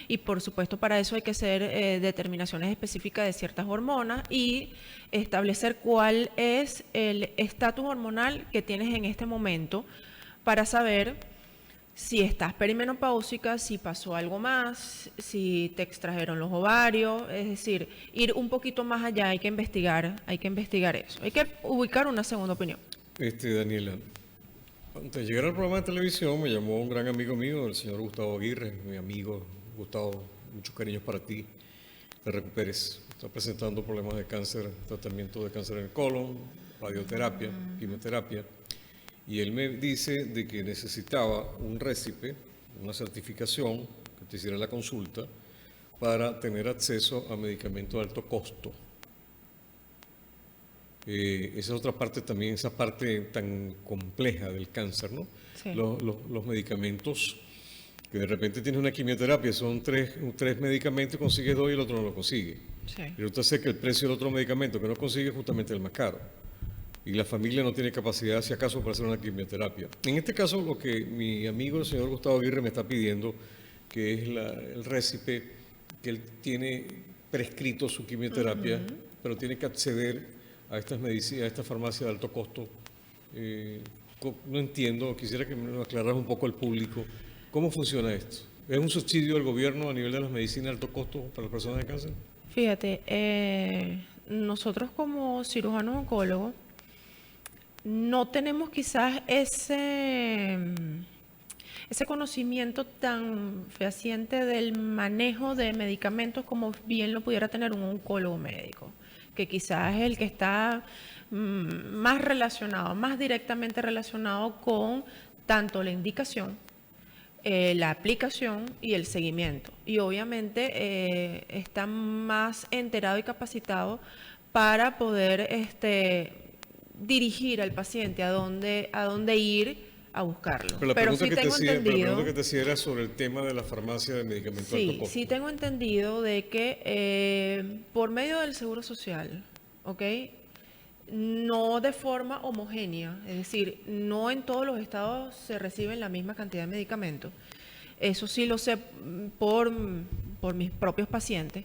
Y por supuesto para eso hay que hacer determinaciones específicas de ciertas hormonas y establecer cuál es el estatus hormonal que tienes en este momento, para saber si estás perimenopáusica, si pasó algo más, si te extrajeron los ovarios. Es decir, ir un poquito más allá, hay que investigar eso, hay que ubicar una segunda opinión. Daniela, antes de llegar al programa de televisión me llamó un gran amigo mío, el señor Gustavo Aguirre, mi amigo. Gustavo, muchos cariños para ti, te recuperes. Está presentando problemas de cáncer, tratamiento de cáncer en el colon, radioterapia, quimioterapia, y él me dice de que necesitaba un récipe, una certificación, que te hiciera la consulta, para tener acceso a medicamentos de alto costo. Esa es otra parte también, esa parte tan compleja del cáncer, ¿no? Sí. Los medicamentos, que de repente tienes una quimioterapia, son tres medicamentos, consigues 2 y el otro no lo consigue. Sí. Pero usted sabe que el precio del otro medicamento que no consigue es justamente el más caro. Y la familia no tiene capacidad, si acaso, para hacer una quimioterapia. En este caso, lo que mi amigo, el señor Gustavo Aguirre, me está pidiendo, que es el récipe que él tiene prescrito su quimioterapia, pero tiene que acceder a estas medicinas, a esta farmacia de alto costo. No entiendo, quisiera que me lo aclararas un poco al público. ¿Cómo funciona esto? ¿Es un subsidio del gobierno a nivel de las medicinas de alto costo para las personas de cáncer? Fíjate, nosotros como cirujanos oncólogos no tenemos quizás ese conocimiento tan fehaciente del manejo de medicamentos como bien lo pudiera tener un oncólogo médico, que quizás es el que está más relacionado, más directamente relacionado con tanto la indicación, la aplicación y el seguimiento. Y obviamente está más enterado y capacitado para poder dirigir al paciente a dónde ir a buscarlo. Pero sí tengo entendido. La pregunta que te hacía era sobre el tema de la farmacia de medicamentos de alto costo. Sí tengo entendido de que por medio del Seguro Social, ¿ok? No de forma homogénea, es decir, no en todos los estados se reciben la misma cantidad de medicamentos. Eso sí lo sé por mis propios pacientes.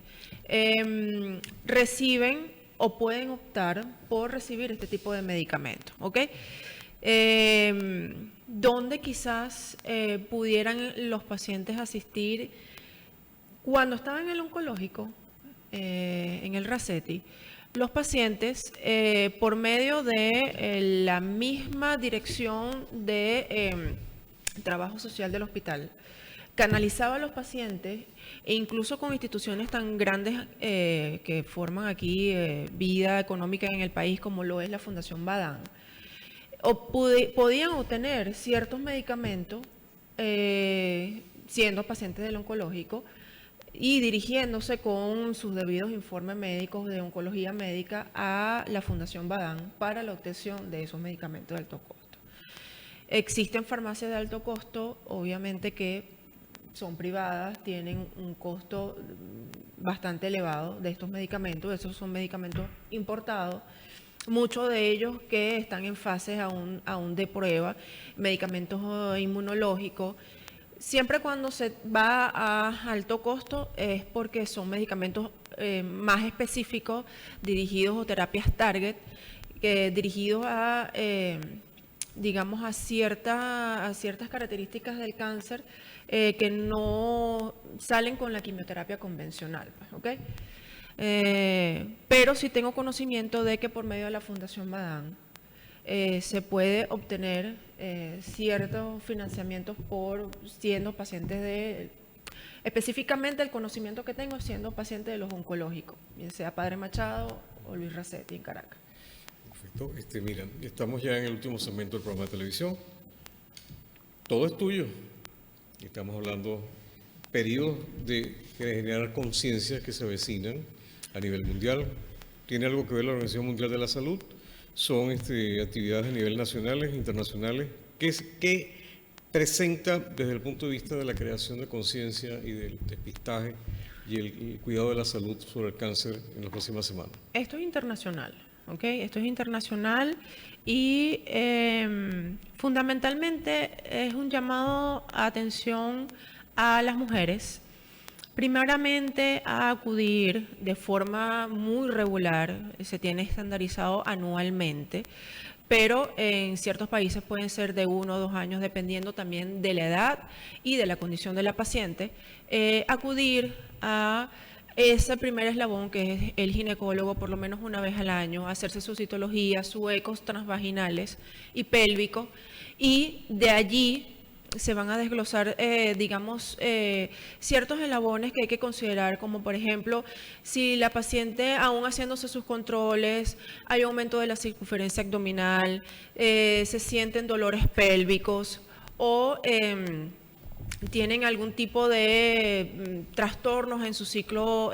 Reciben o pueden optar por recibir este tipo de medicamentos, ¿ok? Donde quizás pudieran los pacientes asistir cuando estaban en el oncológico, en el Racetti. Los pacientes, por medio de la misma dirección de trabajo social del hospital, canalizaba a los pacientes e incluso con instituciones tan grandes que forman aquí vida económica en el país como lo es la Fundación Badán, podían obtener ciertos medicamentos siendo pacientes del oncológico y dirigiéndose con sus debidos informes médicos de oncología médica a la Fundación Badán para la obtención de esos medicamentos de alto costo. Existen farmacias de alto costo, obviamente que son privadas, tienen un costo bastante elevado de estos medicamentos, esos son medicamentos importados, muchos de ellos que están en fases aún de prueba, medicamentos inmunológicos. Siempre cuando se va a alto costo es porque son medicamentos más específicos, dirigidos o terapias target, dirigidos a, digamos, a ciertas características del cáncer que no salen con la quimioterapia convencional, ¿ok? Pero sí tengo conocimiento de que por medio de la Fundación Badán se puede obtener ciertos financiamientos por siendo pacientes específicamente el conocimiento que tengo siendo paciente de los oncológicos, bien sea Padre Machado o Luis Racetti en Caracas. Perfecto. Mira, estamos ya en el último segmento del programa de televisión. Todo es tuyo. Estamos hablando periodos de generar conciencia que se avecinan a nivel mundial. ¿Tiene algo que ver la Organización Mundial de la Salud? Son actividades a nivel nacionales, internacionales, que presenta desde el punto de vista de la creación de conciencia y del despistaje y el cuidado de la salud sobre el cáncer en las próximas semanas. Esto es internacional, ¿ok? Esto es internacional y fundamentalmente es un llamado a atención a las mujeres, primeramente a acudir de forma muy regular, se tiene estandarizado anualmente, pero en ciertos países pueden ser de 1 o 2 años, dependiendo también de la edad y de la condición de la paciente, acudir a ese primer eslabón que es el ginecólogo por lo menos una vez al año, hacerse su citología, sus ecos transvaginales y pélvicos, y de allí se van a desglosar, digamos, ciertos eslabones que hay que considerar, como por ejemplo, si la paciente, aún haciéndose sus controles, hay aumento de la circunferencia abdominal, se sienten dolores pélvicos o tienen algún tipo de trastornos en su ciclo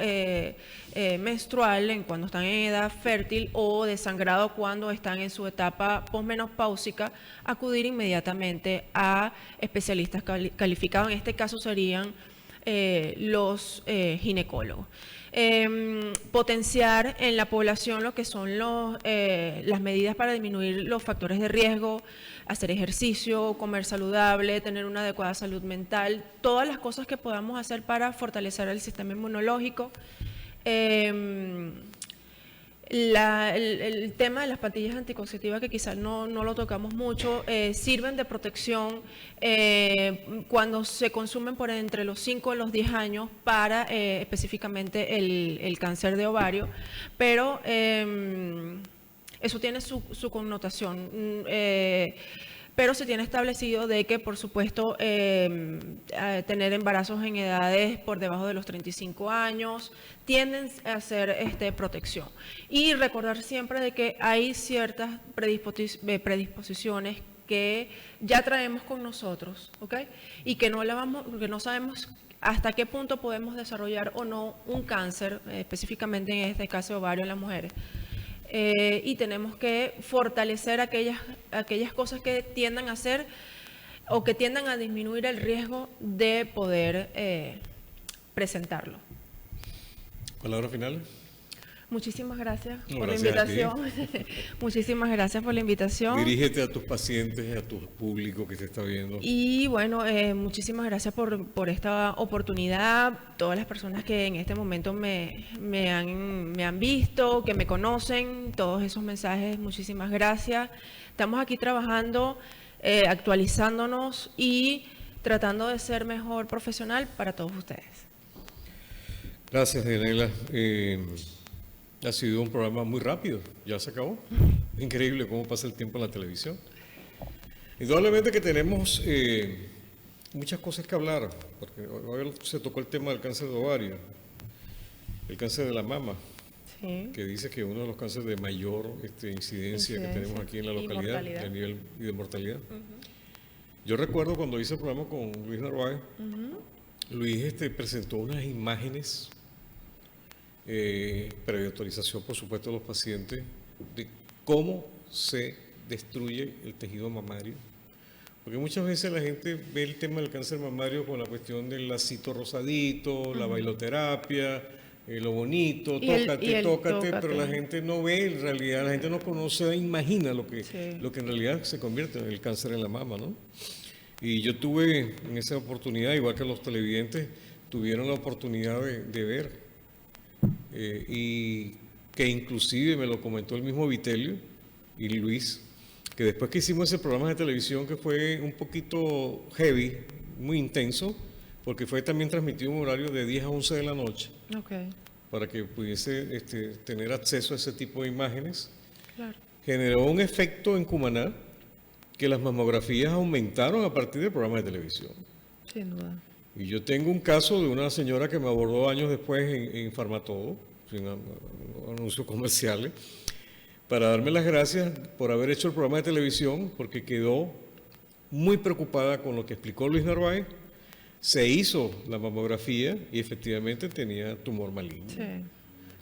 menstrual en cuando están en edad fértil o de sangrado cuando están en su etapa posmenopáusica, acudir inmediatamente a especialistas calificados. En este caso serían los ginecólogos. Potenciar en la población lo que son las medidas para disminuir los factores de riesgo, hacer ejercicio, comer saludable, tener una adecuada salud mental, todas las cosas que podamos hacer para fortalecer el sistema inmunológico. El tema de las pastillas anticonceptivas, que quizás no lo tocamos mucho, sirven de protección cuando se consumen por entre los 5 y los 10 años para específicamente el cáncer de ovario, pero eso tiene su connotación. Pero se tiene establecido de que, por supuesto, tener embarazos en edades por debajo de los 35 años tienden a hacer protección. Y recordar siempre de que hay ciertas predisposiciones que ya traemos con nosotros, ¿ok? Y que no sabemos hasta qué punto podemos desarrollar o no un cáncer, específicamente en este caso ovario en las mujeres. Y tenemos que fortalecer aquellas cosas que tiendan a hacer o que tiendan a disminuir el riesgo de poder presentarlo. ¿Palabra final? Muchísimas gracias No, por gracias la invitación. Muchísimas gracias por la invitación. Dirígete a tus pacientes, a tu público que te está viendo. Y bueno, muchísimas gracias por esta oportunidad. Todas las personas que en este momento me han visto, que me conocen, todos esos mensajes, muchísimas gracias. Estamos aquí trabajando, actualizándonos y tratando de ser mejor profesional para todos ustedes. Gracias, Dianela. Ha sido un programa muy rápido, ya se acabó. Increíble cómo pasa el tiempo en la televisión. Indudablemente que tenemos muchas cosas que hablar, porque hoy se tocó el tema del cáncer de ovario, el cáncer de la mama, Sí. que dice que uno de los cánceres de mayor incidencia que tenemos aquí en la localidad a nivel y de mortalidad. Yo recuerdo cuando hice el programa con Luis Narváez, Luis presentó unas imágenes previa autorización, por supuesto, de los pacientes, de cómo se destruye el tejido mamario. Porque muchas veces la gente ve el tema del cáncer mamario con la cuestión del lacito rosadito, la bailoterapia, lo bonito, tócate, pero la gente no ve en realidad, la gente no se imagina lo que en realidad se convierte en el cáncer en la mama, ¿no? Y yo tuve en esa oportunidad, igual que los televidentes, tuvieron la oportunidad de ver. Y que inclusive me lo comentó el mismo Vitelio y Luis, que después que hicimos ese programa de televisión que fue un poquito heavy, muy intenso, porque fue también transmitido en un horario de 10 a 11 de la noche, para que pudiese tener acceso a ese tipo de imágenes, generó un efecto en Cumaná que las mamografías aumentaron a partir del programa de televisión. Sin duda. Y yo tengo un caso de una señora que me abordó años después en Farmatodo, sin anuncios comerciales, para darme las gracias por haber hecho el programa de televisión, porque quedó muy preocupada con lo que explicó Luis Narváez. Se hizo la mamografía y efectivamente tenía tumor maligno. Sí.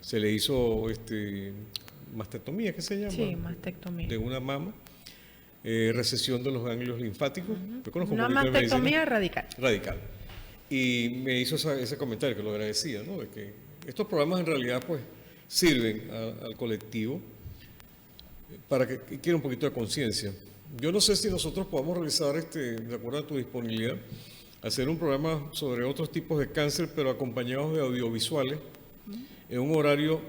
Se le hizo mastectomía, ¿qué se llama? Sí, mastectomía. De una mama, recesión de los ganglios linfáticos. Yo conozco Una mastectomía radical. Radical. Y me hizo ese comentario que lo agradecía, ¿no? De que estos programas en realidad pues sirven al colectivo para que quiera un poquito de conciencia. Yo no sé si nosotros podamos realizar, de acuerdo a tu disponibilidad, hacer un programa sobre otros tipos de cáncer, pero acompañados de audiovisuales, en un horario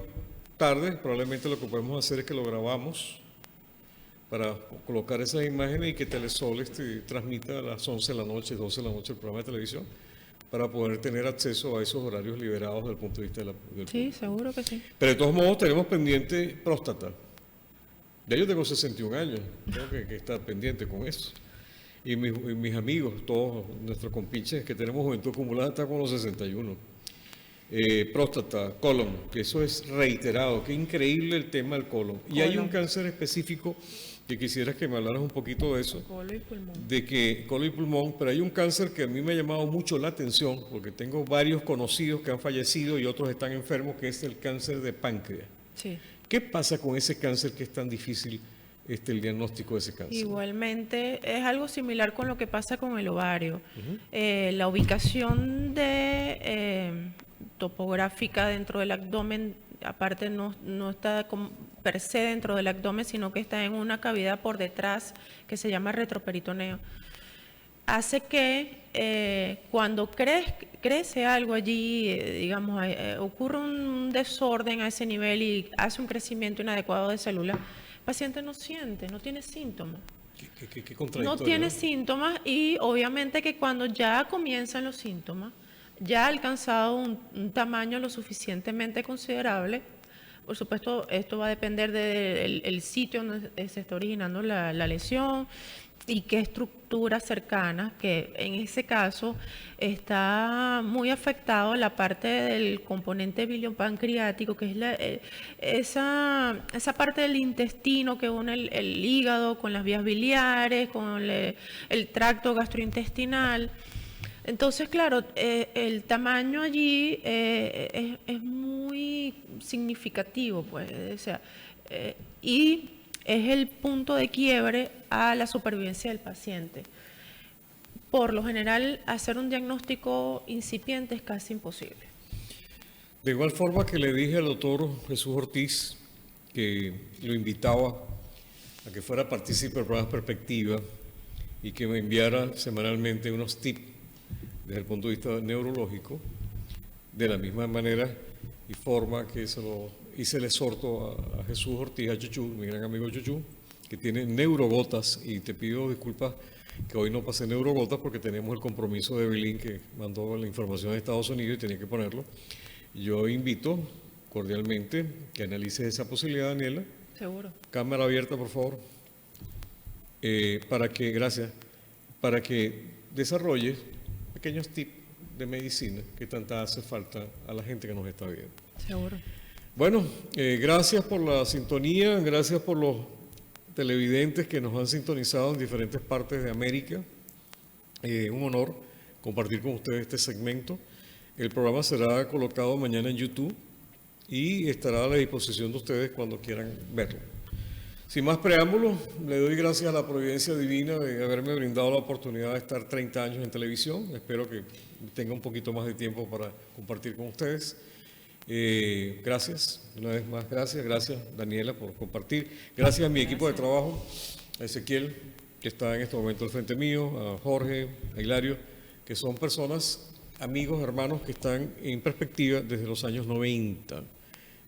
tarde. Probablemente lo que podemos hacer es que lo grabamos para colocar esas imágenes y que Telesol transmita a las 11 de la noche, 12 de la noche el programa de televisión, para poder tener acceso a esos horarios liberados desde el punto de vista del Sí, seguro que sí. Pero de todos modos tenemos pendiente próstata. Ya yo tengo 61 años, tengo que estar pendiente con eso. Y mis amigos, todos nuestros compinches que tenemos juventud acumulada, están con los 61. Próstata, colon, que eso es reiterado, qué increíble el tema del colon. Y hay un cáncer específico que quisieras que me hablaras un poquito de eso. Colon y pulmón. Colon y pulmón, pero hay un cáncer que a mí me ha llamado mucho la atención, porque tengo varios conocidos que han fallecido y otros están enfermos, que es el cáncer de páncreas. Sí. ¿Qué pasa con ese cáncer que es tan difícil el diagnóstico de ese cáncer? Igualmente es algo similar con lo que pasa con el ovario. La ubicación topográfica dentro del abdomen, aparte no está per se dentro del abdomen, sino que está en una cavidad por detrás que se llama retroperitoneo. hace que cuando crece algo allí, digamos, ocurre un desorden a ese nivel y hace un crecimiento inadecuado de células, el paciente no siente, no tiene síntomas. Qué contradictorio, No tiene ¿no? síntomas y obviamente que cuando ya comienzan los síntomas, ya ha alcanzado un tamaño lo suficientemente considerable. Por supuesto, esto va a depender del sitio donde se está originando la lesión y qué estructuras cercanas, que en ese caso está muy afectado la parte del componente biliopancreático, que es esa parte del intestino que une el hígado con las vías biliares, con el tracto gastrointestinal. Entonces, claro, el tamaño allí es muy significativo, pues, o sea, y es el punto de quiebre a la supervivencia del paciente. Por lo general, hacer un diagnóstico incipiente es casi imposible. De igual forma que le dije al doctor Jesús Ortiz que lo invitaba a que fuera partícipe del programa Perspectiva y que me enviara semanalmente unos tips desde el punto de vista neurológico, de la misma manera y forma que se lo hice el exhorto a Jesús Ortiz, a Chuchu, mi gran amigo Chuchu, que tiene neurogotas, y te pido disculpas que hoy no pasé neurogotas porque tenemos el compromiso de Evelyn que mandó la información de Estados Unidos y tenía que ponerlo. Yo invito cordialmente que analice esa posibilidad, Daniela. Seguro. Cámara abierta, por favor. Gracias, para que desarrolle pequeños tips de medicina que tanta hace falta a la gente que nos está viendo. Seguro. Bueno, gracias por la sintonía, gracias por los televidentes que nos han sintonizado en diferentes partes de América. Un honor compartir con ustedes este segmento. El programa será colocado mañana en YouTube y estará a la disposición de ustedes cuando quieran verlo. Sin más preámbulos, le doy gracias a la providencia divina de haberme brindado la oportunidad de estar 30 años en televisión. Espero que tenga un poquito más de tiempo para compartir con ustedes. Gracias, una vez más, gracias Daniela por compartir. Gracias a mi equipo de trabajo, a Ezequiel, que está en este momento al frente mío, a Jorge, a Hilario, que son personas, amigos, hermanos que están en Perspectiva desde los años 90.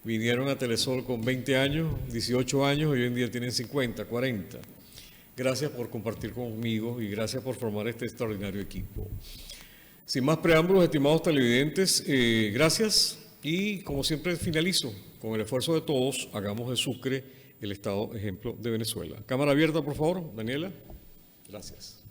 Vinieron a Telesol con 20 años, 18 años, y hoy en día tienen 50, 40. Gracias por compartir conmigo y gracias por formar este extraordinario equipo. Sin más preámbulos, estimados televidentes, gracias. Y como siempre finalizo, con el esfuerzo de todos, hagamos de Sucre el estado ejemplo de Venezuela. Cámara abierta, por favor, Daniela. Gracias.